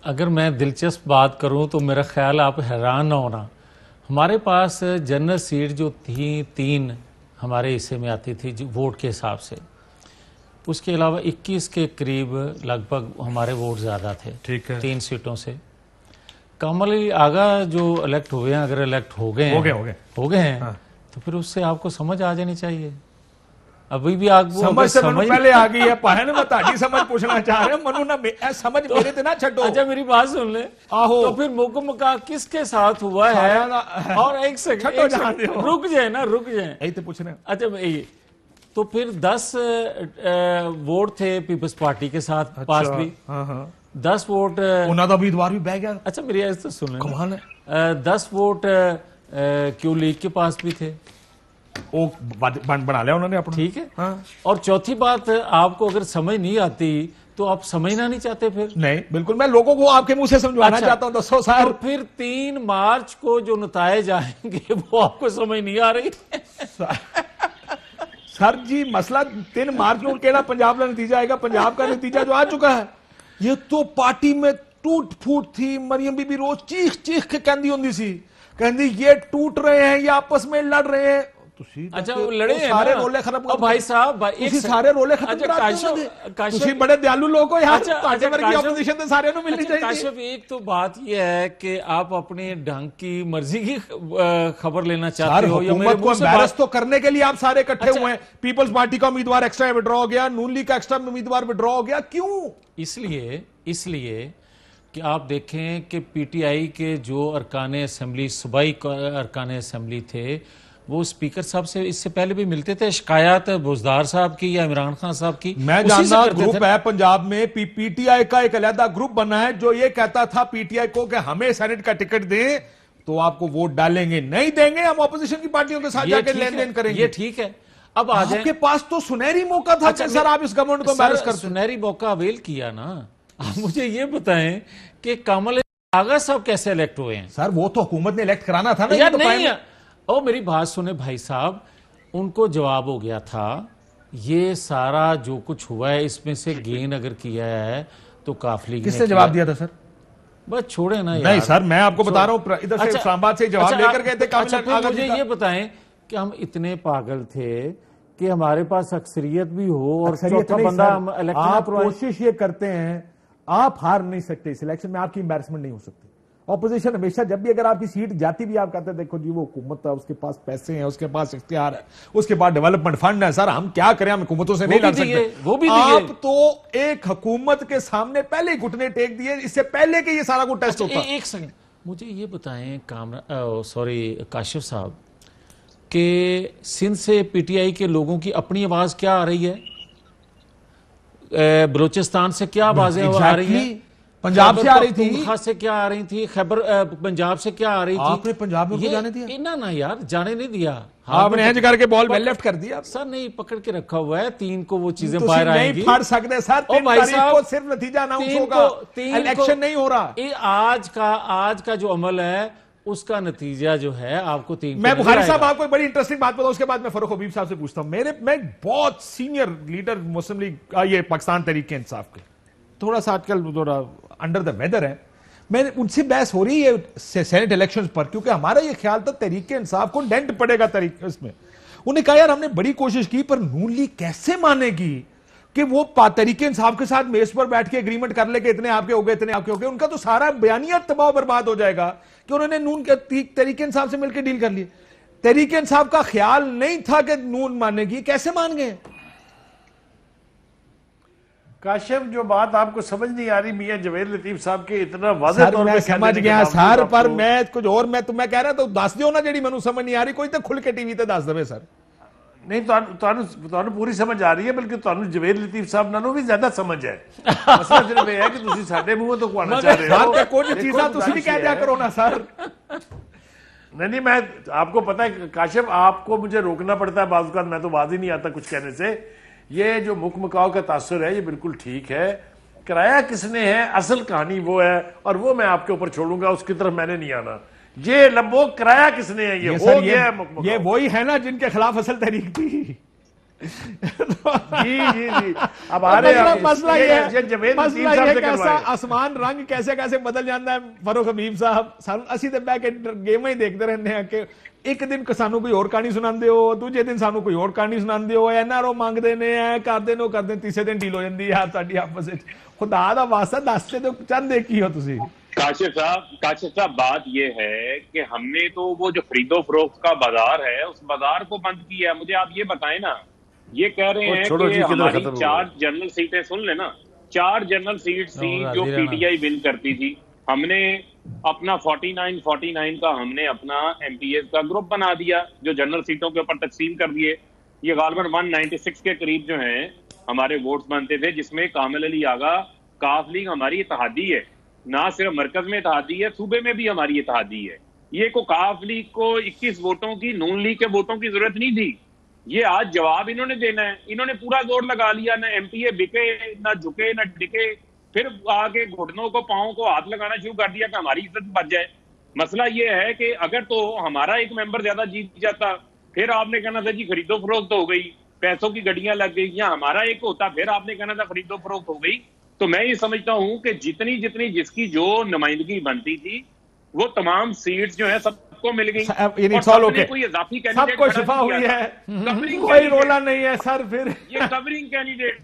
अगर मैं दिलचस्प बात करूं तो मेरा ख्याल आप हैरान ना होना, हमारे पास जनरल सीट जो थी 3 हमारे हिस्से में आती थी जो वोट के हिसाब से, उसके अलावा 21 के करीब लगभग हमारे वोट ज़्यादा थे। ठीक है। 3 सीटों से कमल आगा जो इलेक्ट हुए हैं, अगर इलेक्ट हो गए हैं हाँ। तो फिर उससे आपको समझ आ जानी चाहिए। अभी भी आपको समझ पहले आ गई है, पाहन मैं ताड़ी समझ पूछना चाह रहे मनु ना समझ तो, मेरे ते ना छड्डो। अच्छा मेरी बात सुन ले। आहो तो फिर मुकमका किसके साथ हुआ है? और एक सेकंड रुक जाए ना, रुक जाए, यही तो पूछना। अच्छा तो फिर 10 वोट थे पीपल्स पार्टी के साथ। अच्छा, पास भी 10 वोट उन्होंने उम्मीदवार भी बह गया। अच्छा मेरी ऐसे तो सुन ले, कमाल है। 10 वोट क्यों लीग के पास भी थे, वो बना लिया उन्होंने अपना। ठीक है हाँ। और चौथी बात, आपको अगर समझ नहीं आती तो आप समझना नहीं चाहते फिर? नहीं बिल्कुल, मैं लोगों को आपके मुंह से समझवाना चाहता हूं। दसो सर, तो फिर 3 मार्च को जो नताए जाएंगे वो आपको समझ नहीं आ रही? सर जी मसला 3 मार्च को केड़ा पंजाब का नतीजा आएगा? पंजाब का नतीजा जो आ चुका है, ये तो पार्टी में टूट फूट थी। मरियम बीबी रोज चीख चीख के कहती होंदी सी, कहती ये टूट रहे हैं, ये आपस में लड़ रहे हैं। अच्छा वो लड़े हैं सारे रोले खत्म कर भाई साहब, सारे रोले खत्म करा। बड़े दयालु लोग हो यार, ऑपोजिशन तो सारे को मिलनी चाहिए। काशिफ एक तो बात ये है कि आप अपने ढंग की मर्जी की खबर लेना चाहते हो, हुकूमत को एम्बैरस तो करने के लिए आप सारे इकट्ठे हुए हैं। पीपल्स पार्टी का उम्मीदवार एक्स्ट्रा विड्रॉ हो गया, नून लीग का एक्स्ट्रा उम्मीदवार विड्रॉ हो गया, क्यों? इसलिए कि आप देखें कि पीटीआई के जो अरकान असेंबली, सूबाई अरकान असेंबली थे, वो स्पीकर साहब से इससे पहले भी मिलते थे। शिकायत बुजदार साहब की या इमरान खान साहब की, मैं जानता ग्रुप है पंजाब में, पीटीआई का एक अलग ग्रुप बना है जो ये कहता था पीटीआई को कि हमें सेनेट का टिकट दें तो आपको वोट डालेंगे, नहीं देंगे हम ऑपोजिशन की पार्टियों के साथ जाकर लेन देन करेंगे। ये ठीक है। अब आपके पास तो सुनहरी मौका था। अच्छा, सर आप इस गवर्नमेंट को एम्बैरस कर, सुनहरी मौका अवेल किया ना। आप मुझे ये बताएं कि कमल आगा साहब कैसे इलेक्ट हुए हैं? सर वो तो हुकूमत ने इलेक्ट कराना था ना। यार नहीं, और मेरी बात सुने भाई साहब, उनको जवाब हो गया था ये सारा जो कुछ हुआ है इसमें से गेन अगर किया है तो काफली। किसने जवाब दिया था सर? बस छोड़े ना यार। नहीं सर, मैं आपको बता रहा हूं, इधर से इस्लामाबाद से जवाब लेकर गए थे। अच्छा, मुझे ये बताएं कि हम इतने पागल थे कि हमारे पास अक्सरियत भी हो और चौथा बंदा हम इलेक्शन। आप कोशिश ये करते हैं, आप हार नहीं सकते इस इलेक्शन में, आपकी एम्बैरसमेंट नहीं हो सकती। ऑपोजिशन हमेशा जब भी अगर आपकी सीट जाती भी, आप कहते हैं देखो जी वो हुकूमत है, उसके पास पैसे हैं, उसके पास इख्तियार है, उसके पास डेवलपमेंट फंड है। सर हम क्या करें, हम हुकूमतों से नहीं लड़ सकते। वो भी आप तो एक हुकूमत के सामने पहले ही घुटने टेक दिए, इससे पहले कि ये सारा कुछ टेस्ट होता। एक सेकंड मुझे ये बताएं काशिफ साहब कि सिंध से पीटीआई के लोगों की अपनी आवाज क्या आ रही है, बलूचिस्तान से क्या आवाजें आ रही हैं, पंजाब से आ रही थी, से क्या आ रही थी, खैबर पंजाब से क्या आ रही थी? आपने पंजाब में जाने दिया? ना यार जाने नहीं दिया। आपने हैंज करके बॉल वेल लेफ्ट कर दिया। सर नहीं, पकड़ के रखा हुआ है। 3 को वो चीजें बाहर आएंगी। नहीं फाड़ सकते सर, 3 तारीख को सिर्फ नतीजा अनाउंस होगा, इलेक्शन नहीं हो रहा। आज का जो अमल है उसका नतीजा जो है आपको 3। मैं बुखारी साहब आपको एक बड़ी इंटरेस्टिंग बात बताऊं, उसके बाद मैं फरूख हबीब साहब से पूछता हूं। मैं बहुत सीनियर लीडर मुस्लिम लीग ये पाकिस्तान तहरीक इंसाफ के, थोड़ा सा आजकल थोड़ा अंडर द वेदर है, मैंने उनसे बहस हो रही है सेनेट इलेक्शंस पर, क्योंकि हमारा ये ख्याल था तहरीक इंसाफ को डेंट पड़ेगा तरीके इसमें। उन्हें कहा यार हमने बड़ी कोशिश की पर नून लीग कैसे मानेगी कि वो तहरीक इंसाफ के साथ मेज पर बैठ के एग्रीमेंट कर ले कि इतने आपके हो गए, इतने आपके हो गए। उनका तो सारा बयानिया तबाह बर्बाद हो जाएगा कि उन्होंने नून के तहरीक इंसाफ से मिलकर डील कर ली। तहरीक इंसाफ का ख्याल नहीं था कि नून मानेगी, कैसे मान गए? काशिफ, जो बात आपको समझ नहीं आ रही मियां जवेद लतीफ साहब के इतना वाज़ेह तौर पे समझ गया सर, पर मैं कुछ और मैं कह रहा तो दस दियो ना जी मैं समझ नहीं आ रही, कोई तो खुल के टीवी ते दस दे सर। नहीं ਤੁਹਾਨੂੰ पूरी समझ आ रही है, बल्कि ਤੁਹਾਨੂੰ जवेद लतीफ साहब नालों भी ज्यादा समझ है। मसला सिर्फ यह है कि ਤੁਸੀਂ ਸਾਡੇ ਮੂੰਹੋਂ ਤੋਂ ਕੁਆਣਾ ਚਾਹ रहे हो। कुछ चीज़ां ਤੁਸੀਂ भी कह दिया करो ना सर। नहीं, मैं आपको पता है काशिफ, आपको मुझे रोकना पड़ता है बाज़ औक़ात, मैं तो बाज ही नहीं आता कुछ कहने से। ये जो मुकमकाओ का तासुर है ये बिल्कुल ठीक है, कराया किसने है असल कहानी वो है, और वो मैं आपके ऊपर छोड़ूंगा, उसकी तरफ मैंने नहीं आना। ये लंबो कराया किसने है, ये हो गया है, ये वही है ना जिनके खिलाफ असल तहरीक थी। जी जी जी, अब आ रहे मसला ये कैसा आसमान रंग कैसे कैसे बदल जाता है फरूख हबीब साहब। असी तो बह के गेम ही देखते रहने हैं कि एक दिन सानू कोई और कहानी सुनाते हो, दूजे दिन सानू कोई और कहानी सुनाते हो, एनआरओ मंगते ने करते तीसरे दिन डील हो जाती है यार साडी आपस में। खुदा दा वास्ता दसते तो चंद की हो तुसी। काशिफ साहब बात ये है कि हमने तो वो जो खरीदो फरोख्त का बाजार है उस बाजार को बंद किया है। मुझे आप ये बताएं ना, ये कह रहे हैं कि हमारी 4 जनरल सीटें, सुन लेना, 4 जनरल सीट थी जो पीटीआई विन करती थी। हमने अपना 49 का हमने अपना एमपीएस का ग्रुप बना दिया, जो जनरल सीटों के ऊपर तकसीम कर दिए। ये गालबन 196 के करीब जो हैं हमारे वोट्स बनते थे, जिसमें कामिल अली आगा, काफ लीग हमारी इत्तेहादी है, ना सिर्फ मरकज में इत्तेहादी है, सूबे में भी हमारी इत्तेहादी है। ये को काफ लीग को 21 वोटों की, नून लीग के वोटों की जरूरत नहीं थी। ये आज जवाब इन्होंने देना है। इन्होंने पूरा जोर लगा लिया, ना एमपीए बिके, ना झुके, ना डिके, फिर आगे घुटनों को, पांव को हाथ लगाना शुरू कर दिया कि हमारी इज्जत बच जाए। मसला ये है कि अगर तो हमारा एक मेंबर ज्यादा जीत जाता, फिर आपने कहना था जी खरीदो फरोख्त हो गई, पैसों की गड्डियां लग गई, या हमारा एक होता फिर आपने कहना था खरीदो फरोख्त हो गई। तो मैं ये समझता हूं कि जितनी जितनी जिसकी जो नुमाइंदगी बनती थी वो तमाम सीट्स जो है सबको मिल गई, कोई इजाफी सबको शिफा हुई है, कोई रोला नहीं है सर। फिर ये कवरिंग कैंडिडेट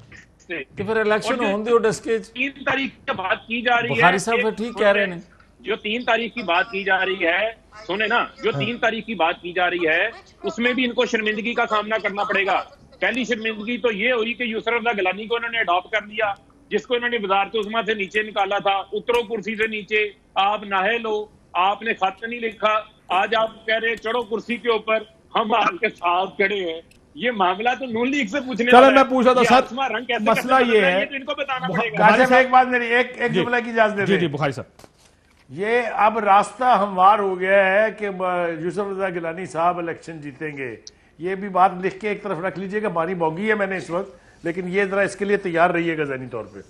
कि फिर इलेक्शन होने दो डस्के 3 तारीख की बात की जा रही है। बुखारी साहब ठीक कह रहे हैं, जो 3 तारीख की बात की जा रही है, सुने ना, जो 3 तारीख की बात की जा रही है उसमें भी इनको शर्मिंदगी का सामना करना पड़ेगा। पहली शर्मिंदगी तो ये हुई कि यूसुफ रज़ा गिलानी को इन्होंने अडॉप्ट कर लिया, जिसको इन्होंने वज़ारत उस्मा से नीचे निकाला था। उतरो कुर्सी से नीचे, आप नहे लो, आपने खत नहीं लिखा, आज आप कह रहे चढ़ो कुर्सी के ऊपर, हम आपके साथ खड़े हैं। ये मामला तो नून लीग से पूछने चलो मैं पूछा था सर, मसला ये है, तो इनको बताना पड़ेगा। एक बात मेरी एक जुमला की इजाजत दे जी बुखारी साहब, ये अब रास्ता हमवार हो गया है कि यूसुफ रज़ा गिलानी साहब इलेक्शन जीतेंगे। ये भी बात लिख के एक तरफ रख लीजिएगा, बारी बोगी है मैंने इस वक्त, लेकिन ये जरा इसके लिए तैयार रहिएगा ज़हनी तौर पे।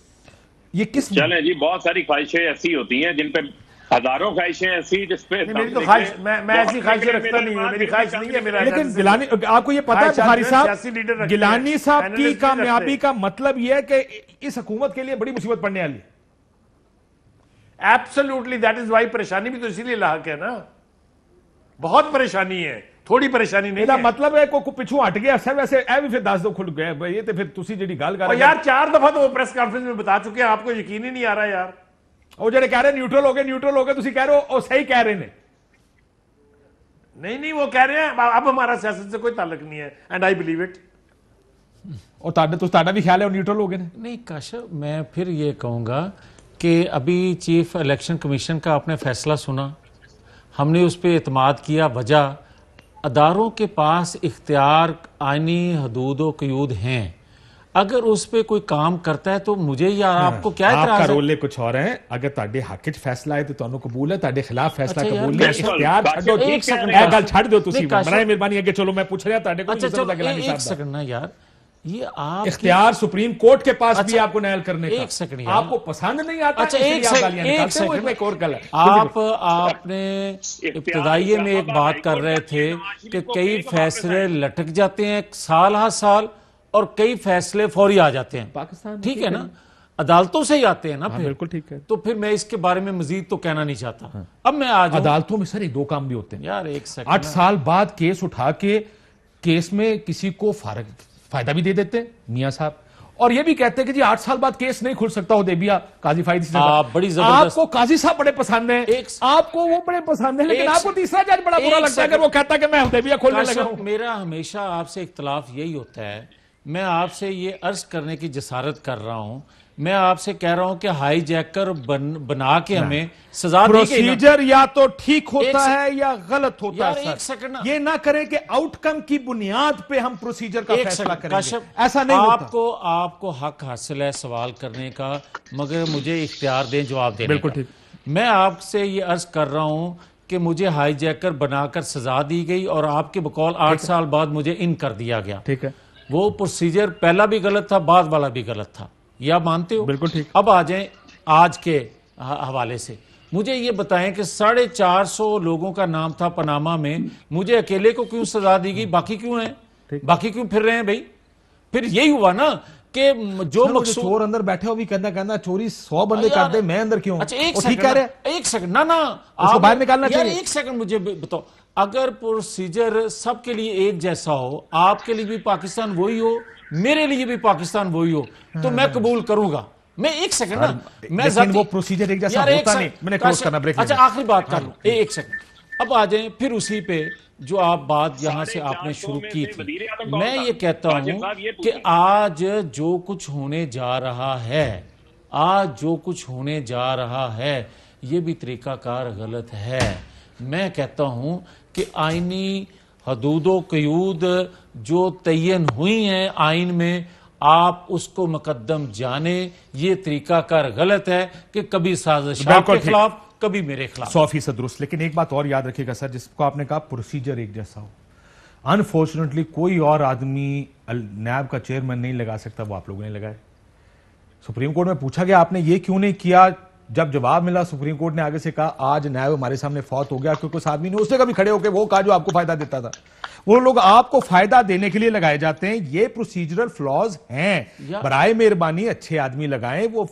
ये किस चले जी, बहुत सारी ख्वाहिशें ऐसी होती हैं जिन पे हजारों ख्वाहिशें ऐसी जिसपे मेरी तो ख्वाहिश, मैं ऐसी ख्वाहिशें रखता नहीं हूं, मेरी ख्वाहिश नहीं है मेरा। लेकिन गिलानी, आपको ये पता है बुखारी साहब, गिलानी साहब की कामयाबी का मतलब यह है कि इस हुकूमत के लिए बड़ी मुसीबत पड़ने वाली। Absolutely, that is why. परेशानी भी तो इसीलिए लाहक है ना, बहुत परेशानी है, थोड़ी परेशानी नहीं है। मतलब है को पिछू हट गया सर, वैसे ए भी फिर 10 दो खुल गए ये तो फिर तुसी जेडी गल कर रहे यार 4 दफा तो वो प्रेस कॉन्फ्रेंस में बता चुके हैं, आपको यकीन ही नहीं आ रहा यार। वो जेडे कह रहे न्यूट्रल हो गए, तुसी कह रहे हो सही कह रहे हैं। नहीं, वो कह रहे हैं अब हमारा सियासत से कोई ताल्लुक नहीं है, एंड आई बिलीव इट। और ताड़ा भी ख्याल है न्यूट्रल हो गए नहीं काशिफ, मैं फिर ये कहूंगा कि अभी चीफ इलेक्शन कमीशन का आपने फैसला सुना, हमने उस पर एतमाद किया। वजह, अदारों के पास इख्तियार, आइनी हदूद व क़यूद हैं, अगर उस पर कोई काम करता है तो मुझे या आपको क्या एतराज़ है? रोले कुछ और हैं, अगर ताड़े हक च फैसला है तो तुहानू कबूल है, ताड़े खिलाफ फैसला कबूल नहीं। इख्तियार छड्डो, एक गल छड्ड दो तुसी, बड़ी मेहरबानी है कि चलो मैं पूछ रहा ताड़े को। अच्छा एक सेकंड ना यार, ये आप इख्तियार सुप्रीम कोर्ट के पास भी आपको नायल करने का। एक सेकंड, आपको पसंद नहीं आता। अच्छा एक सेकंड, आपने इब्तिदाइये में एक बात कर रहे थे कि कई फैसले लटक जाते हैं साल हर साल और कई फैसले फौरी आ जाते हैं। पाकिस्तान ठीक है ना, अदालतों से ही आते हैं ना। फिर बिल्कुल ठीक है। तो फिर मैं इसके बारे में मजीद तो कहना नहीं चाहता। अब मैं आज अदालतों में सर 2 काम भी होते हैं यार। एक सेकंड, 8 साल बाद केस उठा के केस में किसी को फायदा भी दे देते हैं मियां साहब, और ये भी कहते हैं कि जी 8 साल बाद केस नहीं खुल सकता हुदैबिया काजी फायदी से। बड़ी जबरदस्त। आपको काजी साहब बड़े पसंद हैं, आपको वो बड़े पसंद हैं, लेकिन आपको तीसरा जज बड़ा बुरा लगता है अगर वो कहता है कि मैं हुदैबिया खोलने लगा हूं। मेरा हमेशा आपसे इख्तिलाफ यही होता है, मैं आपसे ये अर्ज करने की जसारत कर रहा हूं मैं आपसे कह रहा हूं कि हाईजैकर बना के हमें सजा दी गई। प्रोसीजर या तो ठीक होता है या गलत होता है। एक सेकंड, ये ना करें कि आउटकम की बुनियाद पे हम प्रोसीजर का फैसला करेंगे, ऐसा नहीं होता। आपको हक हासिल है सवाल करने का, मगर मुझे इख्तियार दें जवाब देने बिल्कुल का। ठीक। मैं आपसे ये अर्ज कर रहा हूं कि मुझे हाईजैकर बनाकर सजा दी गई और आपके बकौल 8 साल बाद मुझे इन कर दिया गया। ठीक है, वो प्रोसीजर पहला भी गलत था, बाद वाला भी गलत था, ये आप मानते हो? बिल्कुल ठीक। अब आ जाएं आज के हवाले से, मुझे ये बताएं कि 450 लोगों का नाम था पनामा में, मुझे अकेले को क्यों सजा दी गई, बाकी क्यों हैं, बाकी क्यों फिर रहे हैं भाई? फिर यही हुआ ना कि जो मकसूद चोर अंदर बैठे हो भी कहना चोरी 100 बंदे कर दे, मैं अंदर क्यों? अच्छा एक सेकंड ना उसको बाहर निकालना चाहिए। एक सेकंड मुझे बताओ, अगर प्रोसीजर सबके लिए एक जैसा हो, आपके लिए भी पाकिस्तान वही हो, मेरे लिए भी पाकिस्तान वही हो, तो मैं कबूल करूंगा। मैं एक सेकंड ना, मैं वो प्रोसीजर एक जैसा होता नहीं। मैंने क्लोज करना, ब्रेक। अच्छा आखिरी बात कर लूं, एक सेकंड। अब आ जाएं फिर उसी पे जो आप बात यहां से आपने शुरू की थी। मैं ये कहता हूं कि आज जो कुछ होने जा रहा है, ये भी तरीकाकार गलत है। मैं कहता हूं कि आईनी हदूदो कयूद जो तयन हुई हैं आइन में, आप उसको मुकद्दम जाने। ये तरीकाकार गलत है कि कभी साजिश के खिलाफ, कभी मेरे खिलाफ। 100% दुरुस्त। लेकिन एक बात और याद रखिएगा सर, जिसको आपने कहा प्रोसीजर एक जैसा हो, अनफॉर्चुनेटली कोई और आदमी नैब का चेयरमैन नहीं लगा सकता, वो आप लोगों ने लगाए। सुप्रीम कोर्ट में पूछा गया आपने ये क्यों नहीं किया, जब जवाब मिला सुप्रीम कोर्ट ने आगे से कहा आज नैब हमारे सामने फौत हो गया क्योंकि उस आदमी ने उससे कभी खड़े होकर वो कहा जो आपको फायदा देता था। वो लोग आपको फायदा देने के लिए लगाए जाते हैं। ये प्रोसीजरल फ्लॉज हैं, बराए मेहरबानी अच्छे आदमी लगाएं, वो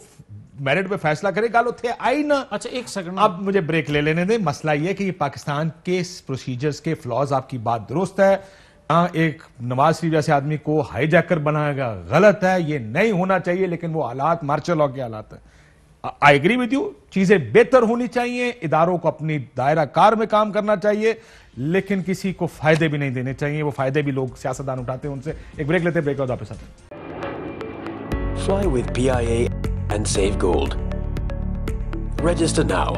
मेरिट पे फैसला करे, गालो थे आई ना। अच्छा एक सेकंड, अब मुझे ब्रेक ले लेने दें। मसला यह कि ये पाकिस्तान के प्रोसीजर्स के फ्लॉज, आपकी बात दुरुस्त है। एक नवाज शरीफ जैसे आदमी को हाईजैकर बनाएगा गलत है, ये नहीं होना चाहिए, लेकिन वो हालात मार्शल लॉ के हालात है। आई एग्री विद यू, चीजें बेहतर होनी चाहिए, इदारों को अपनी दायरा कार में काम करना चाहिए, लेकिन किसी को फायदे भी नहीं देने चाहिए। वो फायदे भी लोग सियासतदान उठाते हैं उनसे। एक ब्रेक लेते हैं, ब्रेक बाद वापस आते हैं। Fly with PIA and save gold. Register now.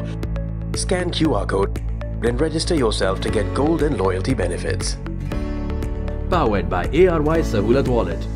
Scan QR code and register yourself to get gold and loyalty benefits. Powered by ARY Sahulat Wallet.